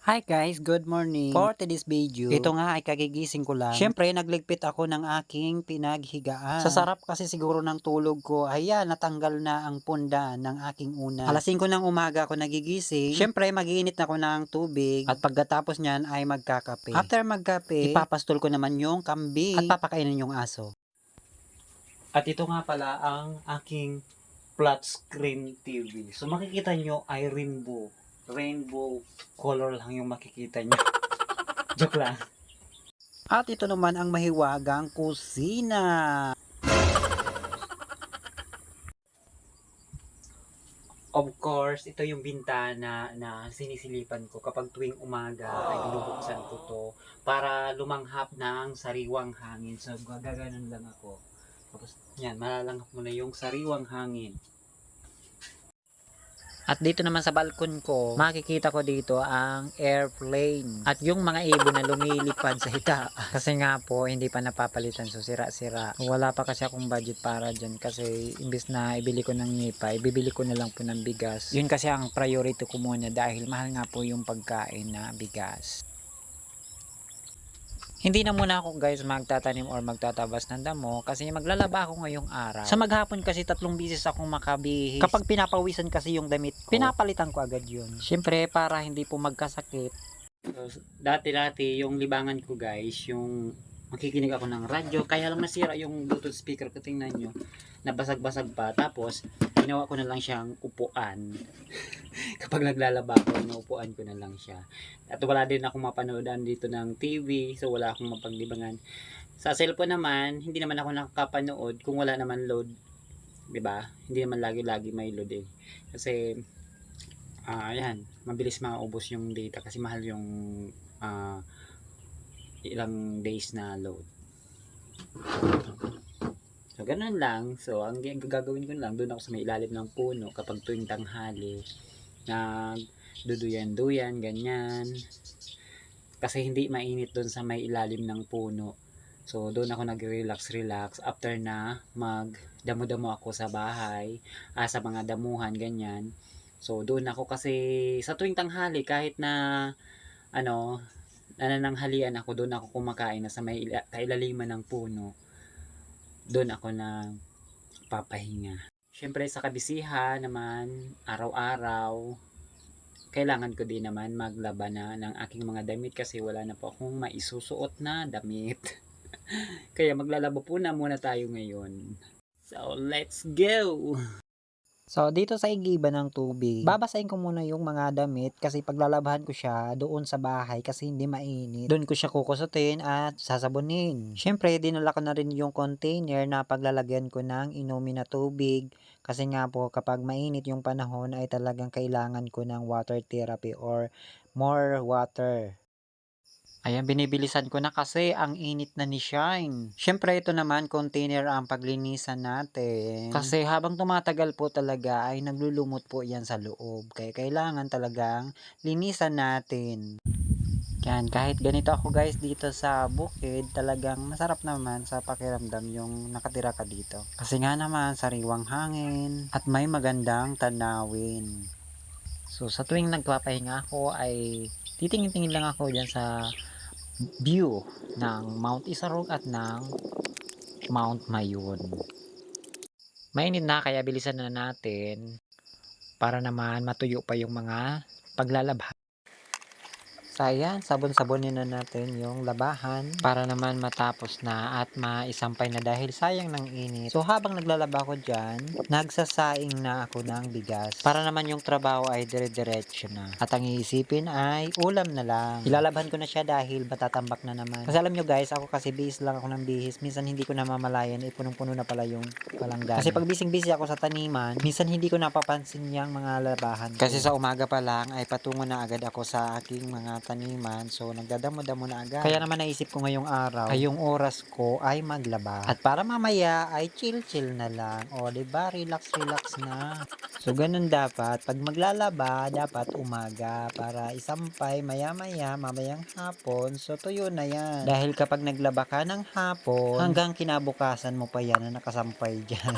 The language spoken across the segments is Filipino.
Hi guys, good morning. For today's video, ito nga ay kagigising ko lang. Siyempre, nagligpit ako ng aking pinaghigaan. Sa sarap kasi siguro ng tulog ko, ayan, natanggal na ang punda ng aking una. Alas 5 ng umaga ako nagigising. Siyempre, mag-iinit na ako ng tubig. At pagkatapos niyan ay magkakape. After magkape, ipapastol ko naman yung kambing at papakainin yung aso. At ito nga pala ang aking flat screen TV. So makikita nyo ay rainbow color lang yung makikita nyo. Joke lang. At ito naman ang mahiwagang kusina. Of course, ito yung bintana na sinisilipan ko kapag tuwing umaga ay binubuksan ko to para lumanghap ng sariwang hangin. So gaganon lang ako. Tapos yan, malalanghap mo na yung sariwang hangin. At dito naman sa balkon ko, makikita ko dito ang airplane. At yung mga ibon na lumilipad sa itaas. Kasi nga po, hindi pa napapalitan. So, sira-sira. Wala pa kasi akong budget para dyan. Kasi, imbis na ibili ko ng nipay, bibili ko na lang po ng bigas. Yun kasi ang priority ko muna dahil mahal nga po yung pagkain na bigas. Hindi na muna ako guys magtatanim or magtatabas ng damo kasi maglalaba ako ngayong araw. Sa maghapon kasi 3 bisis akong makabihis. Kapag pinapawisan kasi yung damit ko, pinapalitan ko agad yun. Siyempre para hindi po magkasakit. So, dati-dati yung libangan ko guys, yung makikinig ako ng radyo, kaya lang nasira yung Bluetooth speaker ko, tingnan nyo. Nabasag-basag pa. Tapos, ginawa ko na lang siyang upuan. Kapag naglalaba ako, inuupuan ko na lang siya. At wala din akong mapanoodan dito ng TV, so wala akong mapaglibangan. Sa cellphone naman, hindi naman ako nakakapanood kung wala naman load. 'Di ba? Hindi naman lagi-lagi may load eh. Kasi, ayan, mabilis maubos yung data kasi mahal yung ilang days na load. So, ganun lang. So, ang gagawin ko lang, doon ako sa may ilalim ng puno kapag tuwing tanghali. Nagduduyan-duyan, ganyan. Kasi hindi mainit doon sa may ilalim ng puno. So, doon ako nag-relax after na magdamo-damo ako sa bahay, sa mga damuhan, ganyan. So, doon ako kasi sa tuwing tanghali, kahit na ano, nanananghalian ako, doon ako kumakain na sa may kailaliman ng puno. Doon ako na papahinga. Siyempre sa kabisihan naman, araw-araw, kailangan ko din naman maglaba na ng aking mga damit kasi wala na po akong maisusuot na damit. Kaya maglalaba po na muna tayo ngayon. So, let's go! So, dito sa igiba ng tubig, babasahin ko muna yung mga damit kasi paglalabahan ko siya doon sa bahay kasi hindi mainit. Doon ko siya kukusutin at sasabunin. Siyempre, dinala ko na rin yung container na paglalagyan ko ng inumin na tubig kasi nga po kapag mainit yung panahon ay talagang kailangan ko ng water therapy or more water. Ayan, binibilisan ko na kasi ang init na ni Shine. Siyempre, ito naman, container ang paglinisan natin. Kasi habang tumatagal po talaga ay naglulumot po yan sa loob. Kaya kailangan talagang linisan natin. Yan, kahit ganito ako guys dito sa bukid, talagang masarap naman sa pakiramdam yung nakatira ka dito. Kasi nga naman, sariwang hangin at may magandang tanawin. So, sa tuwing nagpapahinga ako ay titingin-tingin lang ako dyan sa view ng Mount Isarog at ng Mount Mayon. Mainit na kaya bilisan na natin para naman matuyo pa yung mga paglalaba. So ayan, sabon-sabonin na natin yung labahan para naman matapos na at maisampay na dahil sayang ng init. So habang naglalaba ko dyan, nagsasaing na ako ng bigas para naman yung trabaho ay dire-diretso na. At ang iisipin ay ulam na lang. Ilalabhan ko na siya dahil matatambak na naman. Kasi alam nyo guys, ako kasi bihis lang ako ng bihis. Minsan hindi ko namamalayan, punong-puno na pala yung palanggana. Kasi pag bising-busy ako sa taniman, minsan hindi ko napapansin yung mga labahan ko. Kasi sa umaga pa lang ay patungo na agad ako sa aking mga taniman. So, nagdadamo-damo na agad. Kaya naman naisip ko ngayong araw, ay yung oras ko ay maglaba. At para mamaya ay chill-chill na lang. O, diba? Relax-relax na. So, ganun dapat. Pag maglalaba, dapat umaga. Para isampay maya-maya, mamayang hapon. So, tuyo na yan. Dahil kapag naglaba ka ng hapon, hanggang kinabukasan mo pa yan na nakasampay dyan.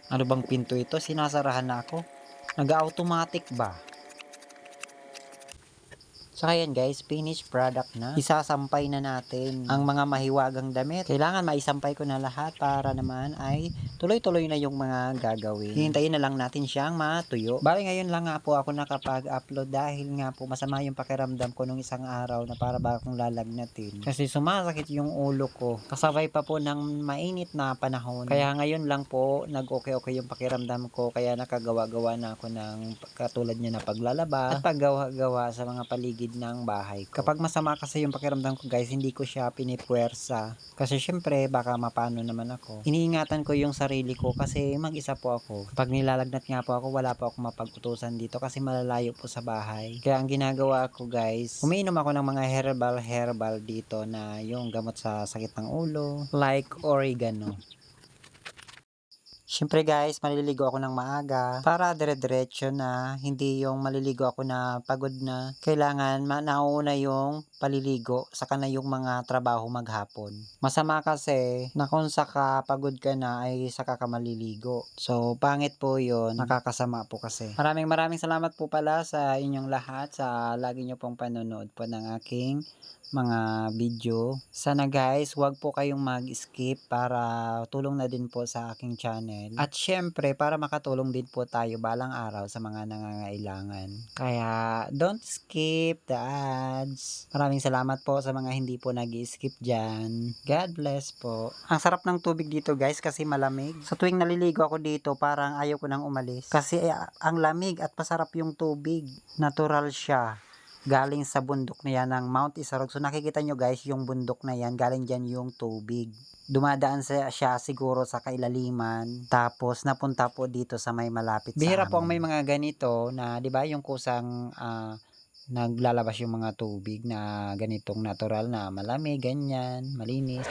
Ano bang pinto ito? Sinasarahan na ako. Nag-automatic ba? Saka yan guys, finished product na. Isasampay na natin ang mga mahiwagang damit. Kailangan maisampay ko na lahat para naman ay tuloy-tuloy na yung mga gagawin. Hihintayin na lang natin siyang matuyo. Bali ngayon lang nga po ako nakapag-upload dahil nga po masama yung pakiramdam ko nung isang araw na para ba akong lalagnatin. Kasi sumasakit yung ulo ko. Kasabay pa po ng mainit na panahon. Kaya ngayon lang po nag-okay-okay yung pakiramdam ko. Kaya nakagawa-gawa na ako ng katulad niya na paglalaba at paggawa-gawa sa mga paligid ng bahay ko. Kapag masama kasi yung pakiramdam ko guys, hindi ko siya pinipuwersa. Kasi syempre, baka mapano naman ako. Iniingatan ko yung sarili ko kasi mag-isa po ako. Kapag nilalagnat nga po ako, wala po ako mapag-utusan dito kasi malalayo po sa bahay. Kaya ang ginagawa ko guys, umiinom ako ng mga herbal dito na yung gamot sa sakit ng ulo, like oregano. Siyempre guys, maliligo ako ng maaga para dire-diretso na, hindi yung maliligo ako na pagod na. Kailangan nauna yung paliligo, saka na yung mga trabaho maghapon. Masama kasi na kung saka pagod ka na ay saka ka maliligo. So pangit po yun, nakakasama po kasi. Maraming salamat po pala sa inyong lahat sa lagi nyo pong panonood po ng aking mga video. Sana guys, wag po kayong mag-skip para tulong na din po sa aking channel. At syempre, para makatulong din po tayo balang araw sa mga nangangailangan. Kaya, don't skip the ads. Maraming salamat po sa mga hindi po nag-skip dyan. God bless po. Ang sarap ng tubig dito guys kasi malamig. Sa tuwing naliligo ako dito, parang ayaw ko nang umalis. Kasi ang lamig at masarap yung tubig. Natural siya. Galing sa bundok na yan ng Mount Isarog. So nakikita nyo guys, yung bundok na yan, galing dyan yung tubig. Dumadaan siya siguro sa kailaliman, tapos napunta po dito sa may malapit sa Bihira po ang may amin. Mga ganito na, di ba yung kusang naglalabas yung mga tubig na ganitong natural na malamig, ganyan, malinis.